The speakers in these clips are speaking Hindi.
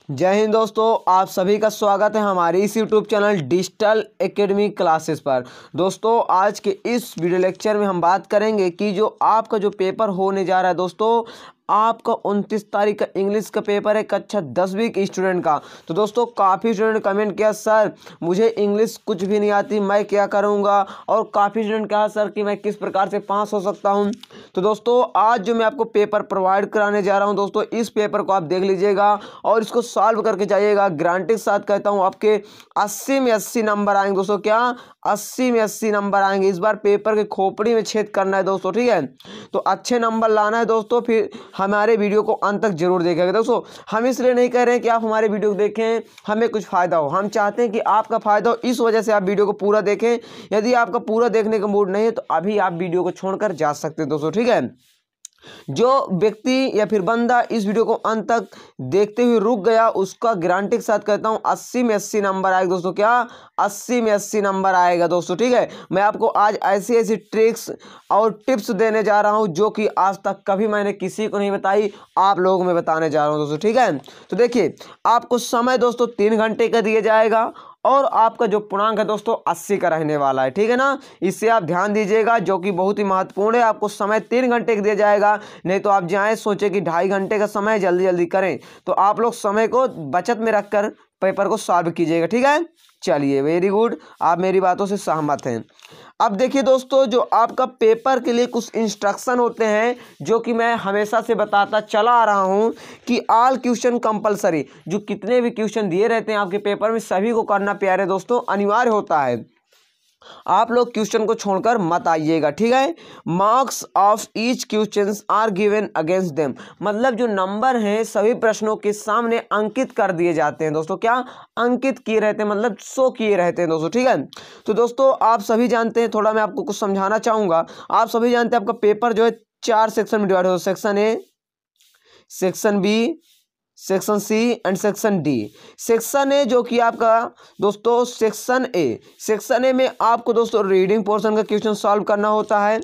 जय हिंद दोस्तों, आप सभी का स्वागत है हमारे इस YouTube channel digital academy classes पर। दोस्तों, आज के इस वीडियो लेक्चर में हम बात करेंगे कि जो आपका जो पेपर होने जा रहा है दोस्तों, आपका 29 तारीख का इंग्लिश का पेपर है कक्षा 10वीं के स्टूडेंट का। तो दोस्तों, काफ़ी स्टूडेंट कमेंट किया सर मुझे इंग्लिश कुछ भी नहीं आती, मैं क्या करूंगा। और काफ़ी स्टूडेंट कहा सर कि मैं किस प्रकार से पास हो सकता हूं। तो दोस्तों, आज जो मैं आपको पेपर प्रोवाइड कराने जा रहा हूं दोस्तों, इस पेपर को आप देख लीजिएगा और इसको सॉल्व करके जाइएगा। गारंटी के साथ कहता हूं आपके 80 में 80 नंबर आएंगे दोस्तों। क्या 80 में 80 नंबर आएंगे। इस बार पेपर के खोपड़ी में छेद करना है दोस्तों, ठीक है। तो अच्छे नंबर लाना है दोस्तों। फिर हमारे वीडियो को अंत तक जरूर देखेंगे दोस्तों। हम इसलिए नहीं कह रहे हैं कि आप हमारे वीडियो को देखें हमें कुछ फ़ायदा हो, हम चाहते हैं कि आपका फ़ायदा हो, इस वजह से आप वीडियो को पूरा देखें। यदि आपका पूरा देखने का मूड नहीं है तो अभी आप वीडियो को छोड़कर जा सकते हैं दोस्तों, ठीक है। जो व्यक्ति या फिर बंदा इस वीडियो को अंत तक देखते हुए रुक गया उसका गारंटी के साथ कहता हूं 80 में 80 नंबर आएगा दोस्तों। क्या 80 में 80 नंबर आएगा दोस्तों, ठीक है। मैं आपको आज ऐसी ऐसी ट्रिक्स और टिप्स देने जा रहा हूं जो कि आज तक कभी मैंने किसी को नहीं बताई, आप लोगों को मैं बताने जा रहा हूं दोस्तों, ठीक है। तो देखिए, आपको समय दोस्तों 3 घंटे का दिया जाएगा और आपका जो पूर्णांक है दोस्तों 80 का रहने वाला है, ठीक है ना। इससे आप ध्यान दीजिएगा, जो कि बहुत ही महत्वपूर्ण है। आपको समय 3 घंटे का दिया जाएगा, नहीं तो आप जाएं सोचे कि 2.5 घंटे का समय जल्दी जल्दी करें। तो आप लोग समय को बचत में रखकर पेपर को सॉल्व कीजिएगा, ठीक है। चलिए, वेरी गुड, आप मेरी बातों से सहमत हैं। अब देखिए दोस्तों, जो आपका पेपर के लिए कुछ इंस्ट्रक्शन होते हैं जो कि मैं हमेशा से बताता चला आ रहा हूं कि ऑल क्वेश्चन कंपलसरी, जो कितने भी क्वेश्चन दिए रहते हैं आपके पेपर में सभी को करना प्यारे दोस्तों अनिवार्य होता है। आप लोग क्वेश्चन को छोड़कर मत आइएगा, ठीक है। Marks of each question are given against them, मतलब जो नंबर हैं सभी प्रश्नों के सामने अंकित कर दिए जाते हैं दोस्तों। क्या अंकित किए रहते हैं, मतलब शो किए रहते हैं दोस्तों, ठीक है। तो दोस्तों, आप सभी जानते हैं, थोड़ा मैं आपको कुछ समझाना चाहूंगा। आप सभी जानते हैं आपका पेपर जो है 4 सेक्शन में डिवाइड हो, section A, section B, section C and section D. Section A जो कि आपका दोस्तों सेक्शन ए में आपको दोस्तों रीडिंग पोर्शन का क्वेश्चन सॉल्व करना होता है।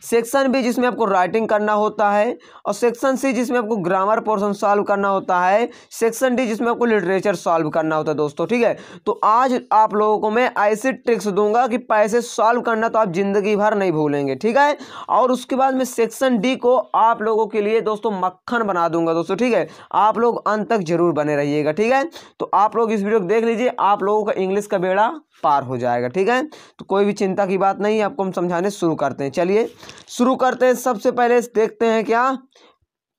सेक्शन बी जिसमें आपको राइटिंग करना होता है, और सेक्शन सी जिसमें आपको ग्रामर पोर्शन सॉल्व करना होता है। सेक्शन डी जिसमें आपको लिटरेचर सॉल्व करना होता है दोस्तों, ठीक है। तो आज आप लोगों को मैं ऐसी ट्रिक्स दूंगा कि पैसे सॉल्व करना तो आप जिंदगी भर नहीं भूलेंगे, ठीक है। और उसके बाद मैं सेक्शन डी को आप लोगों के लिए दोस्तों मक्खन बना दूंगा दोस्तों, ठीक है। आप लोग अंत तक जरूर बने रहिएगा, ठीक है। तो आप लोग इस वीडियो को देख लीजिए, आप लोगों का इंग्लिश का बेड़ा पार हो जाएगा, ठीक है। तो कोई भी चिंता की बात नहीं है, आपको हम समझाने शुरू करते हैं। चलिए शुरू करते हैं। सबसे पहले देखते हैं क्या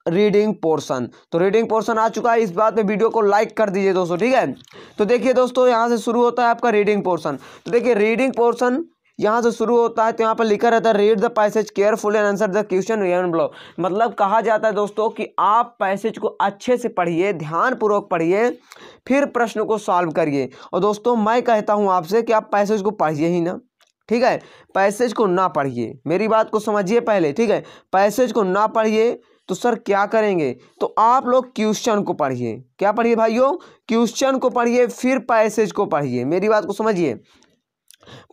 रीडिंग पोर्शन। तो रीडिंग पोर्शन आ चुका है, इस बात पे वीडियो को लाइक कर दीजिए दोस्तों, ठीक है। तो देखिए दोस्तों, यहां से शुरू होता है आपका रीडिंग पोर्शन। तो देखिए, रीडिंग पोर्शन यहाँ से शुरू होता है, तो यहाँ पर लिखा रहता है read the passage carefully and answer the question given below. मतलब कहा जाता है दोस्तों कि आप पैसेज को अच्छे से पढ़िए, ध्यानपूर्वक पढ़िए, फिर प्रश्न को सॉल्व करिए। और दोस्तों, मैं कहता हूँ आपसे कि आप पैसेज को पढ़िए ही ना, ठीक है। पैसेज को ना पढ़िए, मेरी बात को समझिए पहले, ठीक है। पैसेज को ना पढ़िए तो सर क्या करेंगे, तो आप लोग क्वेश्चन को पढ़िए। क्या पढ़िए भाइयों? क्वेश्चन को पढ़िए, फिर पैसेज को पढ़िए। मेरी बात को समझिए,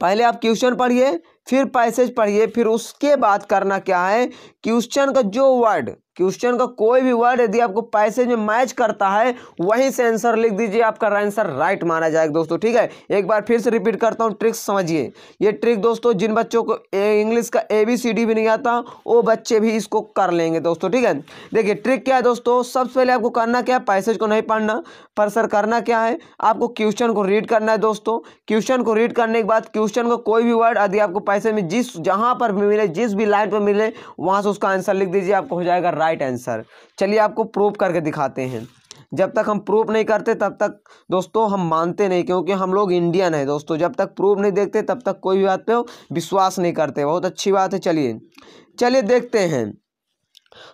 पहले आप क्वेश्चन पढ़िए, फिर पैसेज पढ़िए, फिर उसके बाद करना क्या है, क्वेश्चन का जो वर्ड, क्वेश्चन का कोई भी वर्ड यदि आपको पैसेज में मैच करता है वहीं से आंसर लिख दीजिए, आपका आंसर राइट माना जाएगा दोस्तों, ठीक है। एक बार फिर से रिपीट करता हूं, ट्रिक समझिए। ये ट्रिक दोस्तों जिन बच्चों को इंग्लिश का ABCD भी नहीं आता वो बच्चे भी इसको कर लेंगे दोस्तों, ठीक है। देखिए ट्रिक क्या है दोस्तों, सबसे पहले आपको करना क्या है, पैसेज को नहीं पढ़ना, पर सर करना क्या है, आपको क्वेश्चन को रीड करना है दोस्तों। क्वेश्चन को रीड करने के बाद क्वेश्चन का कोई भी वर्ड यदि आपको पैसेज में जहां पर भी मिले, जिस भी लाइन पर मिले, वहां से उसका आंसर लिख दीजिए, आपको हो जाएगा राइट आंसर। चलिए आपको प्रूव करके दिखाते हैं। जब तक हम प्रूव नहीं करते तब तक दोस्तों हम मानते नहीं, क्योंकि हम लोग इंडियन है दोस्तों। जब तक प्रूव नहीं देखते तब तक कोई भी बात पे विश्वास नहीं करते। बहुत अच्छी बात है। चलिए देखते हैं।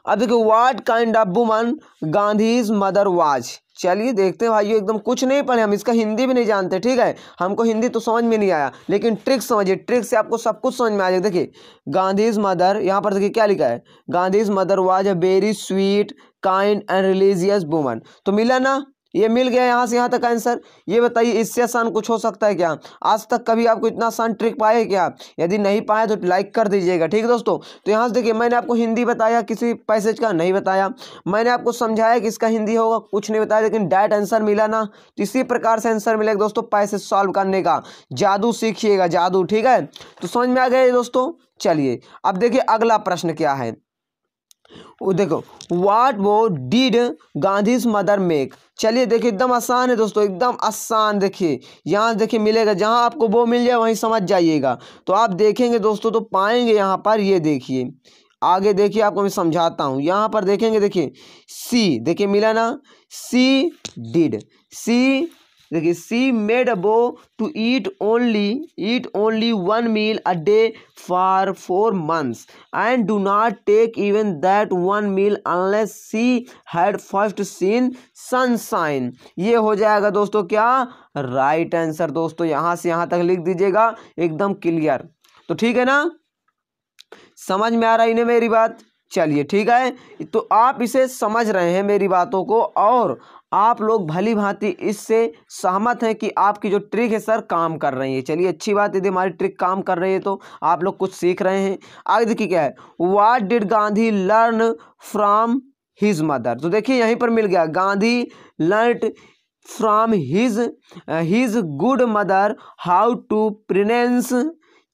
अब देखिए, what kind of woman Gandhi's mother was. चलिए देखते हैं भाइयों, एकदम कुछ नहीं पढ़े हम, इसका हिंदी भी नहीं जानते, ठीक है। हमको हिंदी तो समझ में नहीं आया, लेकिन ट्रिक समझिए, ट्रिक से आपको सब कुछ समझ में आ जाएगा। देखिए, गांधीज मदर, यहाँ पर देखिए क्या लिखा है, Gandhi's mother was a very sweet kind and religious woman. तो मिला ना, ये मिल गया यहाँ से यहाँ तक आंसर। ये बताइए इससे आसान कुछ हो सकता है क्या? आज तक कभी आपको इतना आसान ट्रिक पाए क्या? यदि नहीं पाए तो लाइक कर दीजिएगा, ठीक है दोस्तों। तो यहाँ से देखिए मैंने आपको हिंदी बताया, किसी पैसेज का नहीं बताया। मैंने आपको समझाया कि इसका हिंदी होगा, कुछ नहीं बताया, लेकिन डायरेक्ट आंसर मिला ना। तो इसी प्रकार से आंसर मिलेगा दोस्तों। पैसेज सॉल्व करने का जादू सीखिएगा, जादू, ठीक है। तो समझ में आ गया दोस्तों। चलिए अब देखिए अगला प्रश्न क्या है। वो देखो, व्हाट वो डिड गांधीज मदर मेक। चलिए देखिए एकदम आसान है दोस्तों, एकदम आसान। देखिए यहाँ देखिए मिलेगा, जहाँ आपको वो मिल जाए वहीं समझ जाइएगा। तो आप देखेंगे दोस्तों तो पाएंगे यहाँ पर, ये देखिए आगे देखिए आपको मैं समझाता हूँ। यहाँ पर देखेंगे, देखिए सी, देखिए मिला ना, सी डिड, सी देखिए सी made a vow to eat only one meal a day for 4 months and do not take even that one meal unless she had first seen sunshine. ये हो जाएगा दोस्तों क्या? राइट आंसर दोस्तों। यहाँ से यहाँ तक लिख दीजिएगा, एकदम क्लियर। तो ठीक है ना, समझ में आ रहा है इन्हें मेरी बात? चलिए ठीक है, तो आप इसे समझ रहे हैं मेरी बातों को, और आप लोग भली भांति इससे सहमत हैं कि आपकी जो ट्रिक है सर काम कर रही है। चलिए अच्छी बात है, यदि हमारी ट्रिक काम कर रही है तो आप लोग कुछ सीख रहे हैं। आगे देखिए क्या है, what did Gandhi learn from his mother. तो देखिए यहीं पर मिल गया, Gandhi learn from his good mother how to pronounce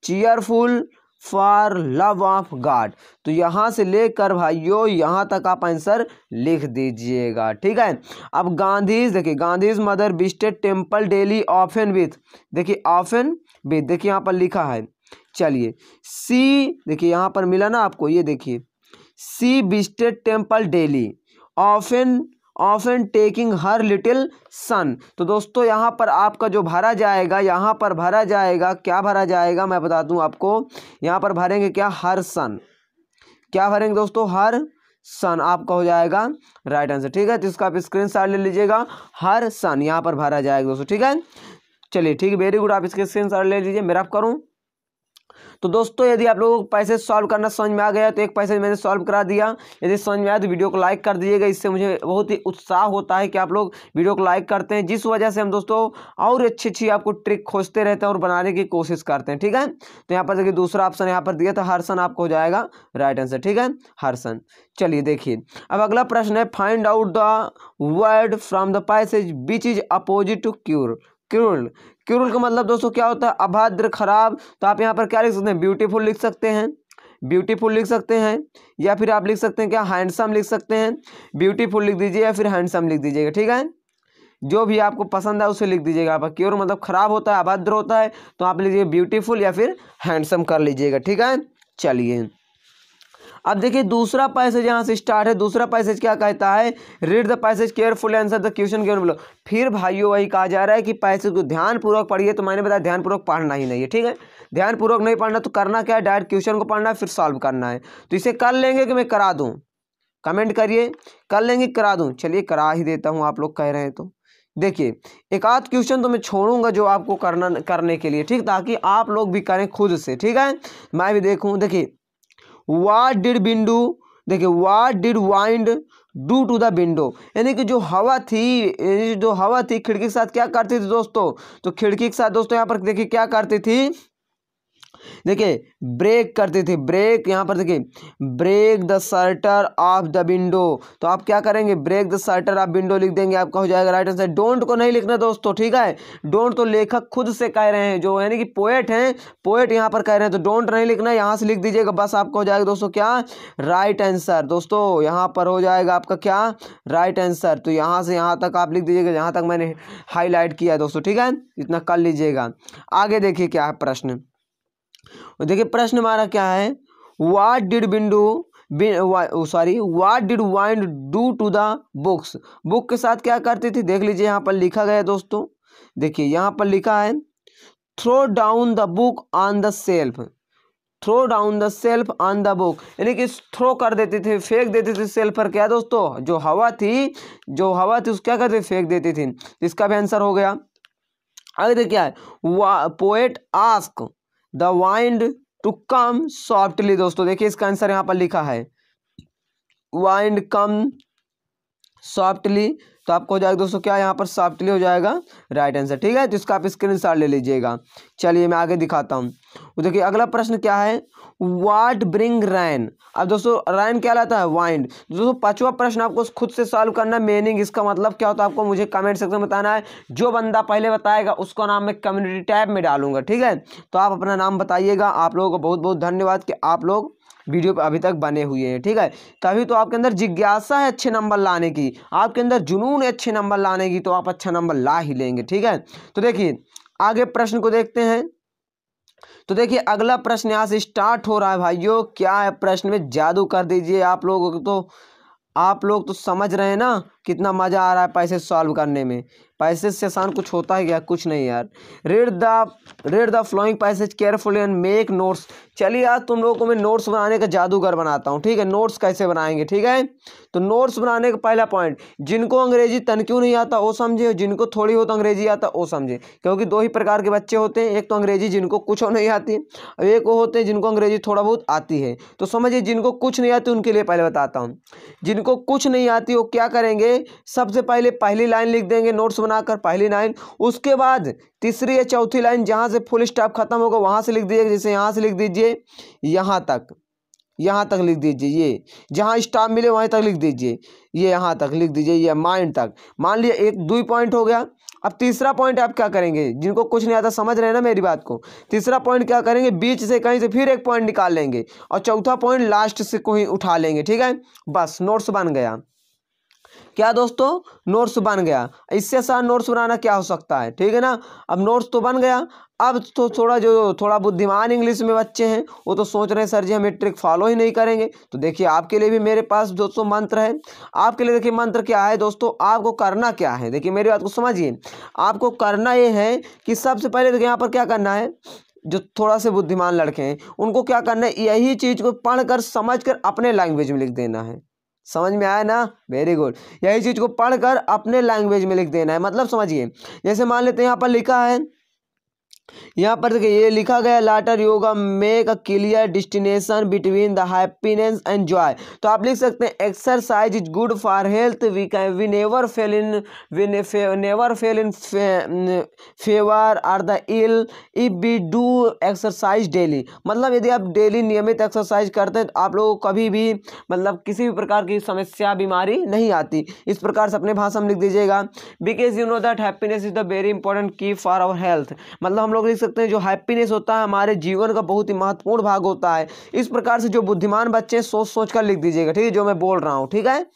cheerful for love of God. तो यहाँ से लेकर भाइयों यहाँ तक आप आंसर लिख दीजिएगा, ठीक है। अब गांधीज, देखिए Gandhi's mother visited temple daily often with, देखिए ऑफन विथ, देखिए यहाँ पर लिखा है। चलिए सी, देखिए यहाँ पर मिला ना आपको, ये देखिए she visited temple daily often taking her little son. तो दोस्तों यहाँ पर आपका जो भरा जाएगा, यहाँ पर भरा जाएगा, क्या भरा जाएगा मैं बता दूं आपको। यहाँ पर भरेंगे क्या? हर सन। क्या भरेंगे दोस्तों? हर सन आपका हो जाएगा राइट आंसर, ठीक है। तो इसका आप स्क्रीनशॉट ले लीजिएगा, हर सन यहाँ पर भरा जाएगा दोस्तों, ठीक है। चलिए ठीक है, वेरी गुड, आप इसके स्क्रीनशॉट ले लीजिए। मेरा आप करूँ तो दोस्तों यदि आप लोगों को पैसेज सॉल्व करना समझ में आ गया तो एक पैसेज मैंने सॉल्व करा दिया। यदि समझ में आया तो वीडियो को लाइक कर दीजिएगा, इससे मुझे बहुत ही उत्साह होता है कि आप लोग वीडियो को लाइक करते हैं, जिस वजह से हम दोस्तों और अच्छी आपको ट्रिक खोजते रहते हैं और बनाने की कोशिश करते हैं, ठीक है। तो यहाँ पर देखिए दूसरा ऑप्शन यहाँ पर दिया था, हर्सन आपको हो जाएगा राइट आंसर, ठीक है, हर्सन। चलिए देखिए अब अगला प्रश्न है, find out the word from the passage which is opposite to cruel. क्रूर का मतलब दोस्तों क्या होता है? अभद्र, खराब। तो आप यहाँ पर क्या लिख सकते हैं? ब्यूटीफुल लिख सकते हैं, ब्यूटीफुल लिख सकते हैं, या फिर आप लिख सकते हैं क्या? हैंडसम लिख सकते हैं। ब्यूटीफुल लिख दीजिए या फिर हैंडसम लिख दीजिएगा, ठीक है। जो भी आपको पसंद है उसे लिख दीजिएगा। आप क्रूर मतलब खराब होता है, अभद्र होता है, तो आप लीजिए ब्यूटीफुल या फिर हैंडसम कर लीजिएगा, ठीक है। चलिए अब देखिए दूसरा पैसेज यहाँ से स्टार्ट है। दूसरा पैसेज क्या कहता है? Read the passage carefully, answer the question given below. फिर भाइयों वही कहा जा रहा है कि पैसेज को ध्यानपूर्वक पढ़िए। तो मैंने बताया ध्यानपूर्वक पढ़ना ही नहीं है, ठीक है। ध्यानपूर्वक नहीं पढ़ना तो करना क्या है? डायरेक्ट क्वेश्चन को पढ़ना है, फिर सॉल्व करना है। तो इसे कर लेंगे कि मैं करा दूँ? कमेंट करिए, कर लेंगे करा दूँ? चलिए करा ही देता हूँ, आप लोग कह रहे हैं तो। देखिए एक आध क्वेश्चन तो मैं छोड़ूंगा जो आपको करने के लिए, ठीक, ताकि आप लोग भी करें खुद से, ठीक है, मैं भी देखूँ। देखिए व्हाट डिड विंडो, देखिए what did wind do to the window, यानी कि जो हवा थी खिड़की के साथ क्या करती थी दोस्तों? तो खिड़की के साथ दोस्तों यहाँ पर देखिए क्या करती थी? देखिए ब्रेक करती थी, ब्रेक। यहाँ पर देखिए break the shutter of the window. तो आप क्या करेंगे? Break the shutter of window लिख देंगे, आपका हो जाएगा राइट आंसर। डोंट को नहीं लिखना दोस्तों, ठीक है। डोंट तो लेखक खुद से कह रहे हैं, जो यानी कि पोएट हैं, पोएट यहाँ पर कह रहे हैं, तो डोंट नहीं लिखना, यहाँ से लिख दीजिएगा बस, आपका हो जाएगा दोस्तों क्या? Right answer. दोस्तों यहाँ पर हो जाएगा आपका क्या? Right answer. तो यहाँ से यहाँ तक आप लिख दीजिएगा, यहाँ तक मैंने हाईलाइट किया है दोस्तों, ठीक है, इतना कर लीजिएगा। आगे देखिए क्या है प्रश्न। देखिए प्रश्न हमारा क्या है? What did what did wind do to the books. Book के साथ क्या करती थी? देख लीजिए यहाँ पर लिखा गया है दोस्तों। देखिए यहाँ पर लिखा है, throw down the book on the shelf, throw down the shelf on the book, यानी कि थ्रो कर देती थी, फेंक देती थी सेल्फ पर। क्या दोस्तों? जो हवा थी उसको क्या करती थी? फेंक देती थी। इसका भी आंसर हो गया। आगे देखिए क्या है? Poet ask the wind to come softly. दोस्तों देखिए इसका आंसर यहाँ पर लिखा है, वाइंड कम सॉफ्टली तो आपको हो जाएगा दोस्तों क्या, यहाँ पर सॉफ्टली हो जाएगा राइट आंसर। ठीक है, तो इसका आप स्क्रीनशॉट ले लीजिएगा। चलिए मैं आगे दिखाता हूँ। देखिए अगला प्रश्न क्या है, व्हाट ब्रिंग रैन। अब दोस्तों रैन क्या लाता है, वाइंड। दोस्तों पांचवा प्रश्न आपको खुद से सॉल्व करना है, मीनिंग इसका मतलब क्या होता है आपको मुझे कमेंट सेक्शन में बताना है। जो बंदा पहले बताएगा उसका नाम मैं कम्युनिटी टैब में डालूंगा। ठीक है, तो आप अपना नाम बताइएगा। आप लोगों को बहुत बहुत धन्यवाद कि आप लोग वीडियो पे अभी तक बने हुए हैं। ठीक है, तभी तो आपके अंदर जिज्ञासा है अच्छे नंबर लाने की, आपके अंदर जुनून है अच्छे नंबर लाने की, तो आप अच्छा नंबर ला ही लेंगे। ठीक है, तो देखिए आगे प्रश्न को देखते हैं। तो देखिए अगला प्रश्न यहाँ से स्टार्ट हो रहा है भाइयों। क्या है प्रश्न में, जादू कर दीजिए आप लोग तो समझ रहे हैं ना कितना मज़ा आ रहा है पैसे सॉल्व करने में। पैसे से आसान कुछ होता है क्या, कुछ नहीं यार। Read the flowing passage carefully and make notes. चलिए आज तुम लोगों को मैं नोट्स बनाने का जादूगर बनाता हूँ। ठीक है, नोट्स कैसे बनाएंगे। ठीक है, तो नोट्स बनाने का पहला पॉइंट, जिनको अंग्रेजी तनक्यों नहीं आता वो समझे, जिनको थोड़ी बहुत अंग्रेजी आता वो समझे। क्योंकि दो ही प्रकार के बच्चे होते हैं, एक तो अंग्रेजी जिनको कुछ नहीं आती, और एक वो होते हैं जिनको अंग्रेजी थोड़ा बहुत आती है। तो समझिए जिनको कुछ नहीं आती उनके लिए पहले बताता हूँ। जिनको कुछ नहीं आती वो क्या करेंगे, सबसे पहले पहली लाइन लिख देंगे नोट्स बनाकर, पहली लाइन। उसके बाद तीसरी या चौथी लाइन जहां से फुल स्टॉप खत्म होगा वहां से लिख दीजिए। जैसे यहां से लिख दीजिए यहाँ तक लिख दीजिए, ये जहां स्टॉप मिले वहीं तक लिख दीजिए, ये यहाँ तक लिख दीजिए, ये माइंड तक। मान लिया एक 2 पॉइंट हो गया। अब तीसरा पॉइंट आप क्या करेंगे, जिनको कुछ नहीं आता समझ रहे हैं ना मेरी बात को। तीसरा पॉइंट क्या करेंगे, बीच से कहीं से फिर एक पॉइंट निकाल लेंगे और चौथा पॉइंट लास्ट से कोई उठा लेंगे। ठीक है, बस नोट्स बन गया। क्या दोस्तों, नोट्स बन गया। इससे आसान नोट्स बनाना क्या हो सकता है। ठीक है ना, अब नोट्स तो बन गया। अब तो थोड़ा बुद्धिमान इंग्लिश में बच्चे हैं वो तो सोच रहे हैं सर जी हम ये ट्रिक फॉलो ही नहीं करेंगे। तो देखिए आपके लिए भी मेरे पास दोस्तों मंत्र है। आपके लिए देखिए मंत्र क्या है दोस्तों, आपको करना क्या है, देखिए मेरी बात को समझिए। आपको करना ये है कि सबसे पहले देखिए यहाँ पर क्या करना है, जो थोड़ा से बुद्धिमान लड़के हैं उनको क्या करना है, यही चीज़ को पढ़कर समझकर अपने लैंग्वेज में लिख देना है। समझ में आया ना, वेरी गुड। यही चीज़ को पढ़कर अपने लैंग्वेज में लिख देना है। मतलब समझिए, जैसे मान लेते हैं यहाँ पर लिखा है, यहाँ पर देखिए ये लिखा गया later yoga make a clear destination between the happiness and joy. तो आप लिख सकते हैं exercise is good for health, we never fell in favour are the ill if we do exercise daily. मतलब यदि आप डेली नियमित एक्सरसाइज करते हैं तो आप लोगों को कभी भी मतलब किसी भी प्रकार की समस्या बीमारी नहीं आती। इस प्रकार से अपने भाषा में लिख दीजिएगा। Because you know that happiness is the very important की फॉर आवर हेल्थ। मतलब हम लोग लिख सकते हैं जो हैप्पीनेस होता है हमारे जीवन का बहुत ही महत्वपूर्ण भाग होता है। इस प्रकार से जो बुद्धिमान बच्चे सोच सोच कर लिख दीजिएगा। ठीक है, जो मैं बोल रहा हूँ। ठीक है,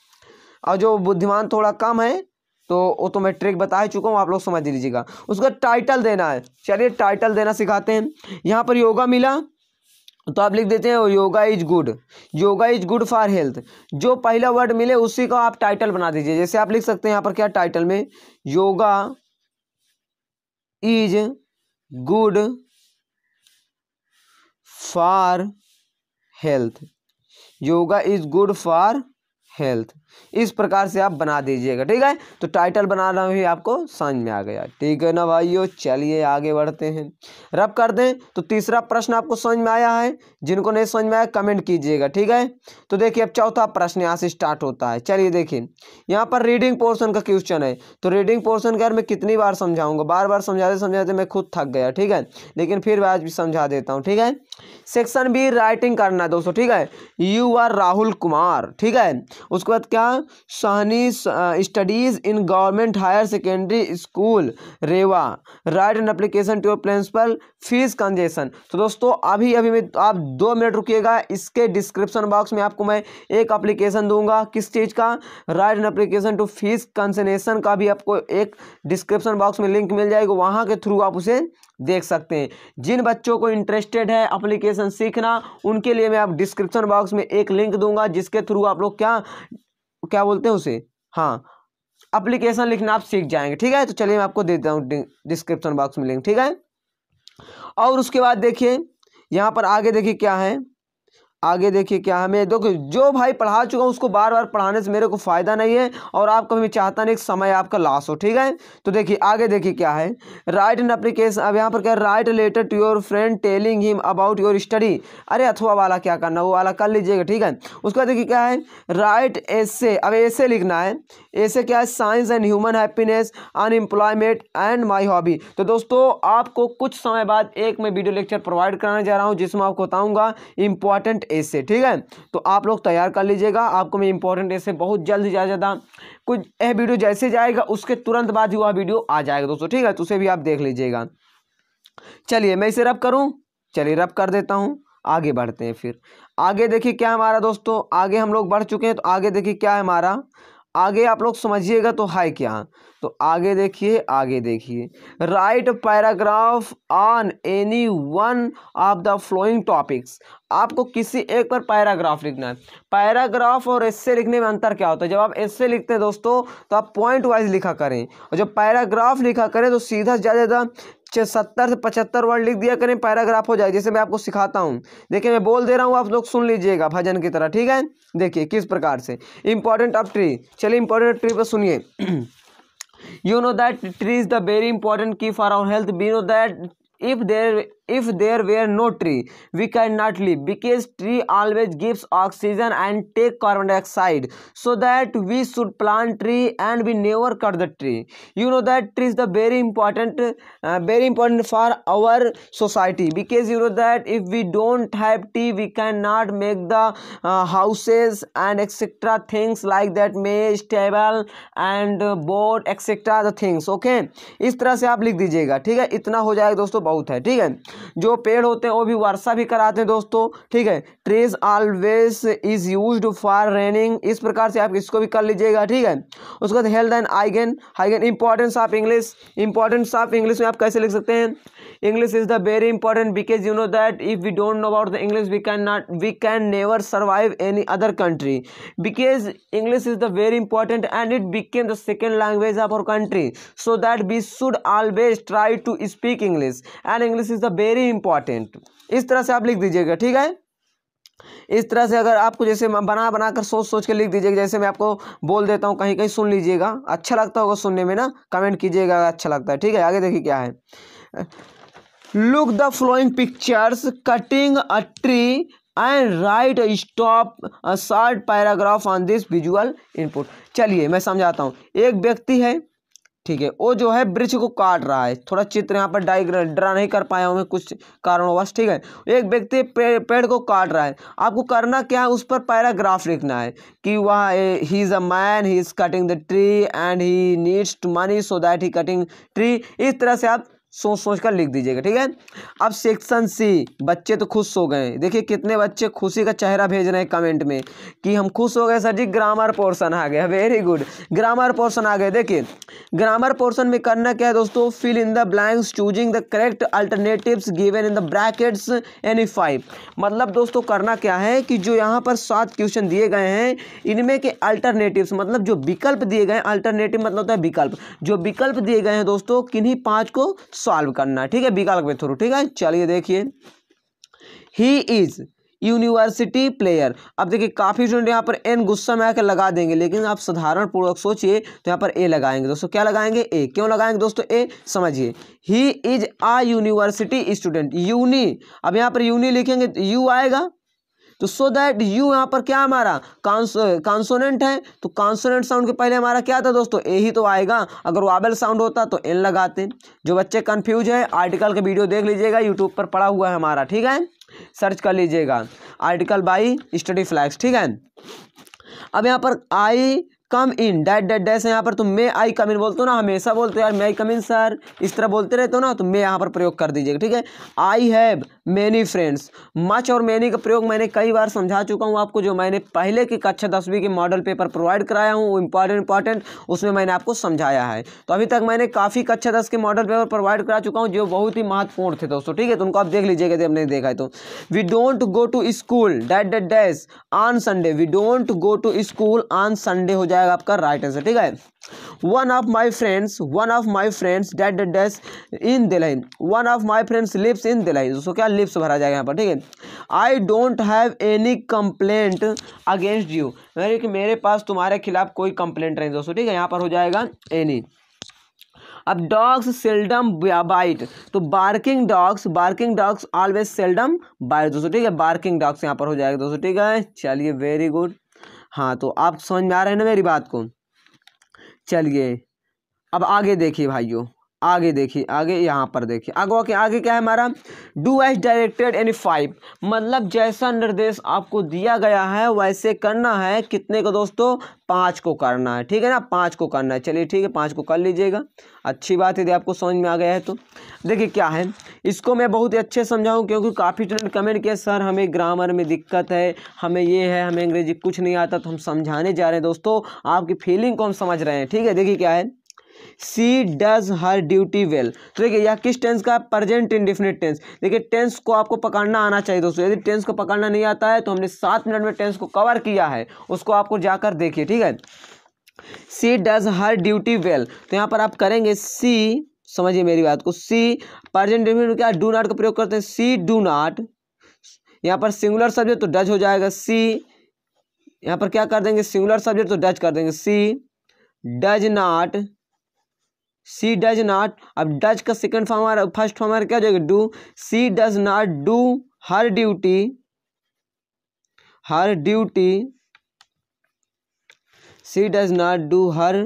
और जो बुद्धिमान थोड़ा कम है तो वो तो मैं ट्रिक बता ही चुका हूँ, आप लोग समझ लीजिएगा। उसका टाइटल देना है। चलिए टाइटल देना सिखाते हैं। यहाँ पर योगा मिला तो आप लिख देते हैं yoga is good, yoga is good for health. जो पहला वर्ड मिले उसी का आप टाइटल बना दीजिए। जैसे आप लिख सकते हैं यहाँ पर क्या टाइटल में, yoga is good for health, yoga is good for health. इस प्रकार से आप बना दीजिएगा। ठीक है, तो टाइटल बनाना भी आपको समझ में आ गया। ठीक है ना भाइयों, चलिए आगे बढ़ते हैं। रब कर दें तो तीसरा प्रश्न आपको समझ में आया है, जिनको नहीं समझ में आया कमेंट कीजिएगा। ठीक है, तो देखिए अब चौथा प्रश्न यहाँ से स्टार्ट होता है। चलिए देखिए यहाँ पर रीडिंग पोर्शन का क्वेश्चन है। तो रीडिंग पोर्शन का यार मैं कितनी बार समझाऊंगा, बार बार समझाते समझाते मैं खुद थक गया। ठीक है, लेकिन फिर आज भी समझा देता हूँ। ठीक है, सेक्शन बी राइटिंग करना है दोस्तों। ठीक है, यू आर राहुल कुमार। ठीक है, उसके बाद क्या, Sahani studies in government higher secondary school Rewa, write an application to your principal, fees concession. तो दोस्तों अभी मैं आप 2 मिनट रुकिएगा, इसके डिस्क्रिप्शन बॉक्स में आपको मैं एक एप्लीकेशन दूंगा। किस चीज़ का, write an application to fees concession का भी आपको एक डिस्क्रिप्शन बॉक्स में लिंक मिल जाएगा, वहाँ के थ्रू आप उसे देख सकते हैं। जिन बच्चों को इंटरेस्टेड है एप्लीकेशन सीखना उनके लिए मैं आप डिस्क्रिप्शन बॉक्स में एक लिंक दूंगा, जिसके थ्रू आप लोग क्या बोलते हैं उसे, हाँ, एप्लीकेशन लिखना आप सीख जाएंगे। ठीक है, तो चलिए मैं आपको देता हूँ डिस्क्रिप्शन बॉक्स में लिंक। ठीक है, और उसके बाद देखिए यहाँ पर आगे देखिए क्या है, आगे देखिए क्या हमें देखो, जो भाई पढ़ा चुका हूँ उसको बार बार पढ़ाने से मेरे को फ़ायदा नहीं है और आपको भी चाहता नहीं कि समय आपका लॉस हो, ठीक है। तो देखिए आगे देखिए क्या है, राइट एन एप्लीकेशन। अब यहाँ पर क्या है, write letter to your friend telling him about your study. अरे अथवा वाला क्या करना, वो वाला कर लीजिएगा, ठीक है। उसके बाद देखिए क्या है, राइट एसे। अब एसे लिखना है, एसे क्या है, science and human happiness, unemployment and my hobby. तो दोस्तों आपको कुछ समय बाद एक मैं वीडियो लेक्चर प्रोवाइड कराने जा रहा हूँ जिसमें आपको बताऊँगा इंपॉर्टेंट ऐसे, ठीक है। तो आप लोग तैयार कर लीजिएगा, आपको मैं इंपॉर्टेंट ऐसे बहुत जल्द ही ज़्यादा कुछ यह वीडियो जैसे जाएगा उसके तुरंत बाद ही वह वीडियो आ जाएगा दोस्तों, ठीक है। तो उसे भी आप देख लीजिएगा। चलिए मैं इसे रब करूं, चलिए रब कर देता हूं, आगे बढ़ते हैं। फिर आगे देखिए क्या हमारा दोस्तों, आगे हम लोग बढ़ चुके हैं। तो आगे देखिए क्या है हमारा, आगे आप लोग समझिएगा तो है क्या। तो आगे देखिए right paragraph on any one of the flowing topics. आपको किसी एक पर पैराग्राफ लिखना है। पैराग्राफ और एस्से लिखने में अंतर क्या होता है, जब आप एस्से लिखते हैं दोस्तों तो आप पॉइंट वाइज लिखा करें, और जब पैराग्राफ लिखा करें तो सीधा ज़्यादा 70 से 75 वर्ड लिख दिया करें, पैराग्राफ हो जाए। जैसे मैं आपको सिखाता हूँ, देखिए मैं बोल दे रहा हूँ, आप लोग सुन लीजिएगा भजन की तरह, ठीक है। देखिए किस प्रकार से इंपॉर्टेंट ऑफ ट्री। चलिए इंपॉर्टेंट ट्री पर सुनिए। You know that tree is the very important key for our health. We know that if there were no tree, we cannot live, because tree always gives oxygen and take carbon dioxide. So that we should plant tree and we never cut the tree. You know that tree is the very important for our society, because you know that if we don't have tree, we cannot make the houses and etc. things like that, maze, table and board etc. the things, okay। इस तरह से आप लिख दीजिएगा, ठीक है। इतना हो जाएगा दोस्तों, बहुत है, ठीक है। जो पेड़ होते हैं वो भी वर्षा भी कराते हैं दोस्तों, ठीक है। Trees always is used for raining. इस प्रकार से आप इसको भी कर लीजिएगा, ठीक है। उसके बाद health and hygiene. Importance of English. Importance of English में आप कैसे लिख सकते हैं, English is the very important, because you know that if we don't know about the English we can never survive any other country, because English is the very important and it became the second language of our country, so that we should always try to speak English and English is the very important. इस तरह से आप लिख दीजिएगा, ठीक है। इस तरह से अगर आपको जैसे बना कर सोच के लिख दीजिएगा, जैसे मैं आपको बोल देता हूँ, कहीं कहीं सुन लीजिएगा, अच्छा लगता होगा सुनने में ना, कमेंट कीजिएगा अगर अच्छा लगता है, ठीक है। आगे देखिए क्या है, look the flowing pictures cutting a tree and right stop a short paragraph on this visual input. चलिए मैं समझाता हूँ। एक व्यक्ति है, ठीक है, वो जो है वृक्ष को काट रहा है। थोड़ा चित्र यहाँ पर डायग्राम ड्रा नहीं कर पाया हूँ मैं कुछ कारणवश, ठीक है। एक व्यक्ति पेड़ को काट रहा है, आपको करना क्या है, उस पर पैराग्राफ लिखना है कि वह he is a man, he is cutting the tree and he needs to money so that he cutting tree. इस तरह से आप सोच कर लिख दीजिएगा, ठीक है। अब सेक्शन सी, बच्चे तो खुश हो गए। देखिए कितने बच्चे खुशी का चेहरा भेज रहे हैं कमेंट में कि हम खुश हो गए सर जी, ग्रामर पोर्शन आ गया, वेरी गुड, ग्रामर पोर्शन आ गए। देखिए ग्रामर पोर्शन में करना क्या है दोस्तों, fill in the blanks choosing the correct alternatives given in the brackets any 5। मतलब दोस्तों करना क्या है कि जो यहाँ पर 7 क्वेश्चन दिए गए हैं, इनमें के अल्टरनेटिव्स मतलब जो विकल्प दिए गए हैं, अल्टरनेटिव मतलब होता है विकल्प, जो विकल्प दिए गए हैं दोस्तों, किन्हीं 5 को सॉल्व करना है, ठीक है, विकल्प के थ्रू, ठीक है। चलिए देखिए, ही इज यूनिवर्सिटी प्लेयर। अब देखिए काफ़ी स्टूडेंट यहाँ पर एन गुस्सा में आकर लगा देंगे, लेकिन आप साधारण पूर्वक सोचिए तो यहाँ पर ए लगाएंगे दोस्तों। क्या लगाएंगे, ए। क्यों लगाएंगे दोस्तों ए, समझिए। He is a university student, uni, अब यहाँ पर यूनी लिखेंगे तो यू आएगा, तो सो दैट यू यहाँ पर क्या हमारा कॉन्सोनेंट है, तो कॉन्सोनेंट साउंड के पहले हमारा क्या था दोस्तों, ए ही तो आएगा। अगर वावेल साउंड होता तो एन लगाते। जो बच्चे कंफ्यूज है, आर्टिकल का वीडियो देख लीजिएगा, यूट्यूब पर पड़ा हुआ है हमारा, ठीक है, सर्च कर लीजिएगा आर्टिकल बाई स्टडी फ्लैक्स, ठीक है। अब यहाँ पर आई कम इन डैश है यहाँ पर, तो मैं आई कम इन बोलते हो ना, हमेशा बोलते हो यार मैं आई कम इन सर, इस तरह बोलते रहते हो ना, तो मैं यहाँ पर प्रयोग कर दीजिएगा, ठीक है। I have many friends, much और मैनी का प्रयोग मैंने कई बार समझा चुका हूँ आपको, जो मैंने पहले की कक्षा 10वीं के मॉडल पेपर प्रोवाइड कराया हूँ, वो इंपॉर्टेंट उसमें मैंने आपको समझाया है। तो अभी तक मैंने काफ़ी कक्षा 10 के मॉडल पेपर प्रोवाइड करा चुका हूँ, जो बहुत ही महत्वपूर्ण थे दोस्तों, ठीक है। तो उनको आप देख लीजिएगा जब नहीं देखा है तो। We don't go to school dash on Sunday, we don't go to school on Sunday हो जाएगा आपका राइट आंसर, ठीक है। वन ऑफ माई फ्रेंड्स डेट dash in Delhi, one of my friends lives in Delhi. दोस्तों क्या लिव्स भरा जाएगा यहाँ पर, ठीक है। I don't have any complaint against you, मेरे पास तुम्हारे खिलाफ कोई कंप्लेंट नहीं दोस्तों, ठीक है। यहाँ पर हो जाएगा एनी। अब डॉग्स सेल्डम बाइट, तो barking dogs always seldom bite दोस्तों, ठीक है। बार्किंग डॉग्स यहाँ पर हो जाएगा दोस्तों, ठीक है। चलिए वेरी गुड। हाँ तो आप समझ में आ रहे हैं ना मेरी बात को। चलिए अब आगे देखिए भाइयों, आगे देखिए, आगे यहाँ पर देखिए, आगे क्या है हमारा, डू एज डायरेक्टेड एनी 5, मतलब जैसा निर्देश आपको दिया गया है वैसे करना है। कितने को दोस्तों, 5 को करना है, ठीक है ना, 5 को करना है। चलिए ठीक है, 5 को कर लीजिएगा, अच्छी बात है। यदि आपको समझ में आ गया है तो देखिए क्या है, इसको मैं बहुत ही अच्छे समझाऊं क्योंकि काफ़ी स्टूडेंट कमेंट किया सर हमें ग्रामर में दिक्कत है, हमें ये है, हमें अंग्रेजी कुछ नहीं आता, तो हम समझाने जा रहे हैं दोस्तों, आपकी फीलिंग को हम समझ रहे हैं, ठीक है। देखिए क्या है, सी डज हर ड्यूटी वेल, तो देखिए यह किस टेंस का, प्रेजेंट इंडेफिनिट टेंस। देखिए टेंस को आपको पकड़ना आना चाहिए दोस्तों, यदि टेंस को पकड़ना नहीं आता है तो हमने 7 मिनट में टेंस को कवर किया है, उसको आपको जाकर देखिए, ठीक है। सी डज हर ड्यूटी वेल, तो यहाँ पर आप करेंगे सी, समझिए मेरी बात को, सी प्रेजेंट इंडेफिनिट क्या, डू नॉट का प्रयोग करते हैं, सी डू नॉट। यहाँ पर सिंगुलर सब्जेक्ट तो डज हो जाएगा, सी यहाँ पर क्या कर देंगे, सिंगुलर सब्जेक्ट तो डज कर देंगे, she does not, she does not. अब डज का सेकंड फॉर्म हमारा, फर्स्ट फॉर्म हमारा क्या हो जाएगा, do. She does not do her duty, she does not do her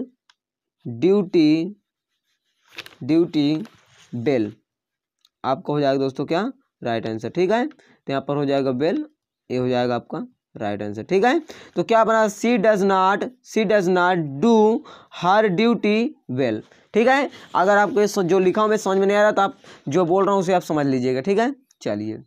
duty well, आपका हो जाएगा दोस्तों क्या, राइट आंसर, ठीक है। तो यहाँ पर हो जाएगा बेल, ये हो जाएगा आपका राइट आंसर, ठीक है। तो क्या बना, she does not do her duty well, ठीक है। अगर आपको ये जो लिखा हूँ मैं समझ में नहीं आ रहा तो आप जो बोल रहा हूँ उसे आप समझ लीजिएगा, ठीक है। चलिए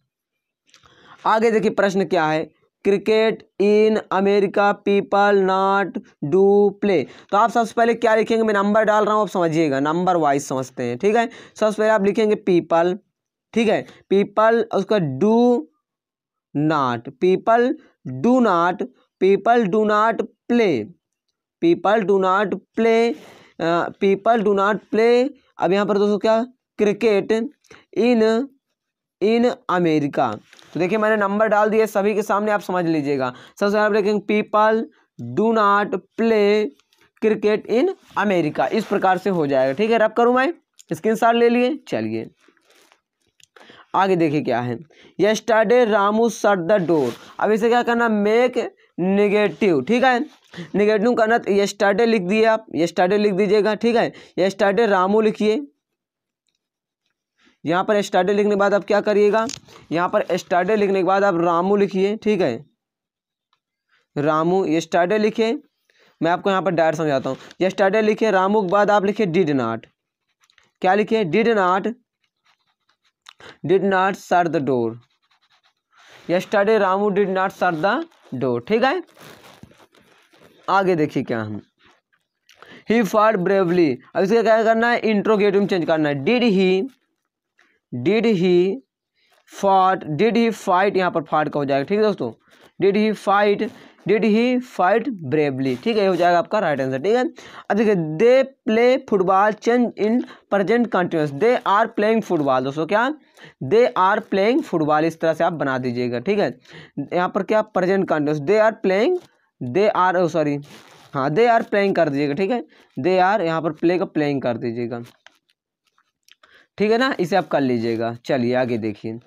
आगे देखिए प्रश्न क्या है, cricket in America people not do play, तो आप सबसे पहले क्या लिखेंगे, मैं नंबर डाल रहा हूँ, आप समझिएगा, नंबर वाइज समझते हैं, ठीक है। सबसे पहले आप लिखेंगे पीपल, ठीक है, पीपल, उसका do not, people do not play, अब यहाँ पर दोस्तों क्या, क्रिकेट इन अमेरिका, तो देखिए मैंने नंबर डाल दिए सभी के सामने, आप समझ लीजिएगा। सबसे पहले आप लिखेंगे people do not play cricket in America, इस प्रकार से हो जाएगा, ठीक है। रब करूँ मैं, स्क्रीनशॉट ले लिए। चलिए आगे देखिए क्या है, yesterday Ramu shut the door, अब इसे क्या करना, मेक नेगेटिव, ठीक है, नेगेटिव करना, तो यस्टरडे लिख दिए, आप यस्टरडे लिख दीजिएगा, ठीक है। यस्टरडे रामू लिखिए, यहाँ पर यस्टरडे लिखने के बाद आप क्या करिएगा, यहाँ पर यस्टरडे लिखने के बाद आप रामू लिखिए, ठीक है, रामू यस्टरडे लिखिए, मैं आपको यहाँ पर डायरेक्ट समझाता हूँ। यस्टरडे लिखिए, रामू के बाद आप लिखिए डिड नॉट, क्या लिखिए, did not shut the door, yesterday Ramu did not shut the door, ठीक है। आगे देखिए क्या हम, ही फॉट ब्रेवली, अब इसका क्या करना है, इंट्रोगेटिव में चेंज करना है, डिड ही फाइट, यहाँ पर फाइट का हो जाएगा, ठीक है दोस्तों, डिड ही फाइट ब्रेवली, ठीक है, ये हो जाएगा आपका राइट आंसर, ठीक है। अब देखिए they play football, change in present continuous, they are playing football, दोस्तों क्या, दे आर प्लेइंग फुटबॉल, इस तरह से आप बना दीजिएगा, ठीक है। यहाँ पर क्या, present continuous, they are playing कर दीजिएगा, ठीक है, दे आर यहाँ पर प्ले का प्लेइंग कर दीजिएगा, ठीक है ना, इसे आप कर लीजिएगा। चलिए आगे देखिए,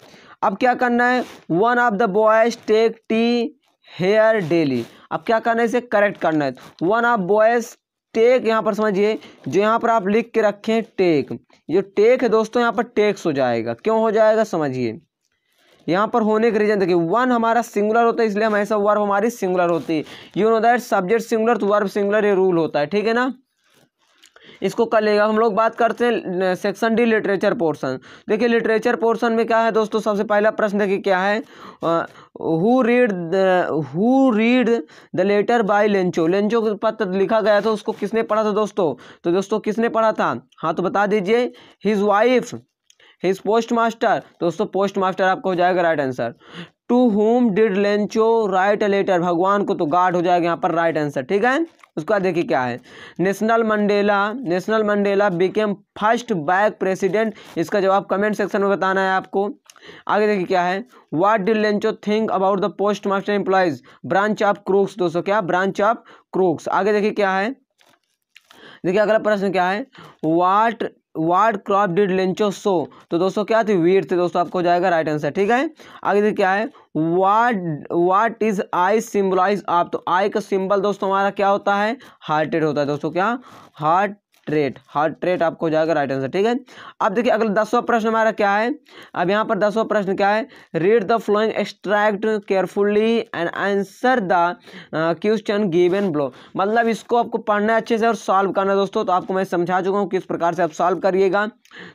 अब क्या करना है, one of the boys take tea here daily, अब क्या करना है, इसे करेक्ट करना है, वन ऑफ बॉयज टेक, यहाँ पर समझिए जो यहाँ पर आप लिख के रखें टेक, जो टेक है दोस्तों यहाँ पर टेक्स हो जाएगा, क्यों हो जाएगा समझिए, यहाँ पर होने का रीजन देखिए, वन हमारा सिंगुलर होता है इसलिए हमेशा वर्ब हमारी सिंगुलर होती है, you know that subject singular तो वर्ब सिंगुलर, ये रूल होता है, ठीक है ना। इसको कर लेगा। हम लोग बात करते हैं सेक्शन डी लिटरेचर पोर्शन। देखिए लिटरेचर पोर्शन में क्या है दोस्तों, सबसे पहला प्रश्न देखिए क्या है, who read the letter by Lencho, Lencho के पत्र लिखा गया था उसको किसने पढ़ा था दोस्तों, तो दोस्तों किसने पढ़ा था, हाँ तो बता दीजिए, his wife, his post master, दोस्तों पोस्ट मास्टर आपका हो जाएगा right answer. To whom did Lencho write a letter, भगवान को तो गार्ड हो जाएगा यहाँ पर राइट आंसर, ठीक है। उसका देखिए क्या है, national Mandela became first black president, इसका जवाब कमेंट सेक्शन में बताना है आपको। आगे देखिए क्या है, what did Lencho think about the post master employees branch of crooks, दोस्तों क्या ब्रांच ऑफ क्रूक्स। आगे देखिए क्या है, देखिए अगला प्रश्न क्या है, वाट क्रॉप डिड लेंचो सो, तो दोस्तों क्या थे, वीट थे दोस्तों, आपको हो जाएगा राइट आंसर, ठीक है। आगे देखिए क्या है, what is I symbolise of, तो आई का सिंबल दोस्तों हमारा क्या होता है, हार्ट रेट होता है दोस्तों, क्या हार्ट रेट आपको हो जाएगा राइट आंसर, ठीक है। अब देखिए अगला 10वां प्रश्न हमारा क्या है, अब यहाँ पर 10वां प्रश्न क्या है, read the flowing extract carefully and answer the question given below, मतलब इसको आपको पढ़ना है अच्छे से और सॉल्व करना है दोस्तों। तो आपको मैं समझा चुका हूँ किस प्रकार से आप सॉल्व करिएगा,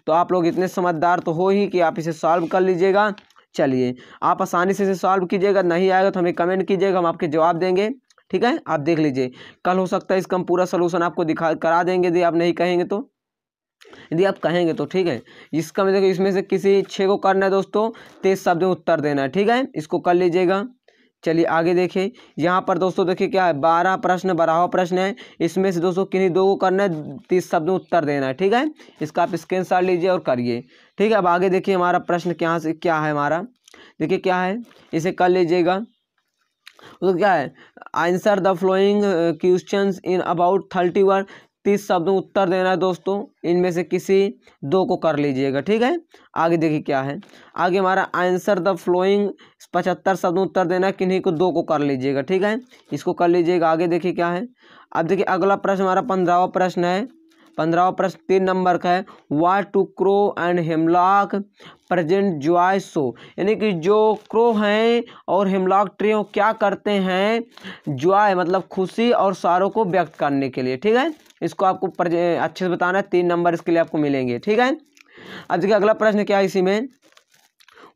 तो आप लोग इतने समझदार तो हो ही कि आप इसे सॉल्व कर लीजिएगा। चलिए आप आसानी से इसे सॉल्व कीजिएगा, नहीं आएगा तो हमें कमेंट कीजिएगा, हम आपके जवाब देंगे, ठीक है। आप देख लीजिए, कल हो सकता है इसका हम पूरा सलूशन आपको करा देंगे, यदि आप नहीं कहेंगे तो, यदि आप कहेंगे तो, ठीक है। इसका मतलब इसमें से किसी 6 को करना है दोस्तों, 23 शब्द में उत्तर देना है, ठीक है, इसको कर लीजिएगा। चलिए आगे देखिए, यहाँ पर दोस्तों देखिए क्या है, 12वां प्रश्न है, इसमें से दोस्तों किन्हीं 2 को करना है, 30 शब्द में उत्तर देना है, ठीक है। इसका आप स्क्रीनशॉट लीजिए और करिए, ठीक है। अब आगे देखिए हमारा प्रश्न क्या से क्या है, हमारा देखिए क्या है, इसे कर लीजिएगा। तो क्या है, answer the flowing questions in about 30 word, 30 शब्दों में उत्तर देना है दोस्तों, इनमें से किसी 2 को कर लीजिएगा, ठीक है। आगे देखिए क्या है, आगे हमारा आंसर द फ्लोइंग 75 शब्दों में उत्तर देना है, किन्हीं को 2 को कर लीजिएगा, ठीक है, इसको कर लीजिएगा। आगे देखिए क्या है, अब देखिए अगला प्रश्न हमारा 15वां प्रश्न है, 15वां प्रश्न 3 नंबर का है, what to crow and hemlock present joy so, यानी कि जो क्रो हैं और हेमलॉक ट्री क्या करते हैं, जॉय मतलब खुशी और सारों को व्यक्त करने के लिए, ठीक है। इसको आपको अच्छे से बताना है, 3 नंबर इसके लिए आपको मिलेंगे, ठीक है। अब देखिए अगला प्रश्न क्या है इसी में,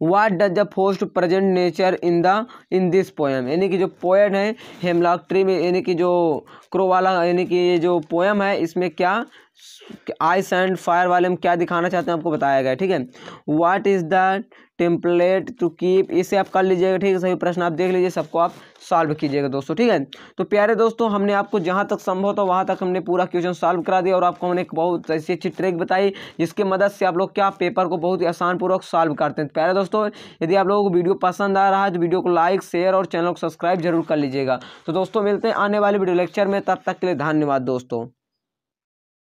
what does the Frost present nature in this poem, यानी कि जो पोएट है हेमलॉक ट्री में, यानी कि जो क्रो वाला, यानी कि ये जो पोएम है इसमें क्या आइस एंड फायर वाले में क्या दिखाना चाहते हैं आपको बताया गया है, ठीक है। What is the template to keep, इसे आप कर लीजिएगा, ठीक है। सभी प्रश्न आप देख लीजिए, सबको आप सॉल्व कीजिएगा दोस्तों, ठीक है। तो प्यारे दोस्तों, हमने आपको जहां तक संभव था वहां तक हमने पूरा क्वेश्चन सॉल्व करा दिया और आपको हमने एक बहुत ऐसी अच्छी ट्रिक बताई जिसकी मदद से आप लोग क्या पेपर को बहुत ही आसान पूर्वक सॉल्व करते हैं। प्यारे दोस्तों, यदि आप लोगों को वीडियो पसंद आ रहा है तो वीडियो को लाइक शेयर और चैनल को सब्सक्राइब जरूर कर लीजिएगा। तो दोस्तों मिलते हैं आने वाले वीडियो लेक्चर में, तब तक के लिए धन्यवाद दोस्तों।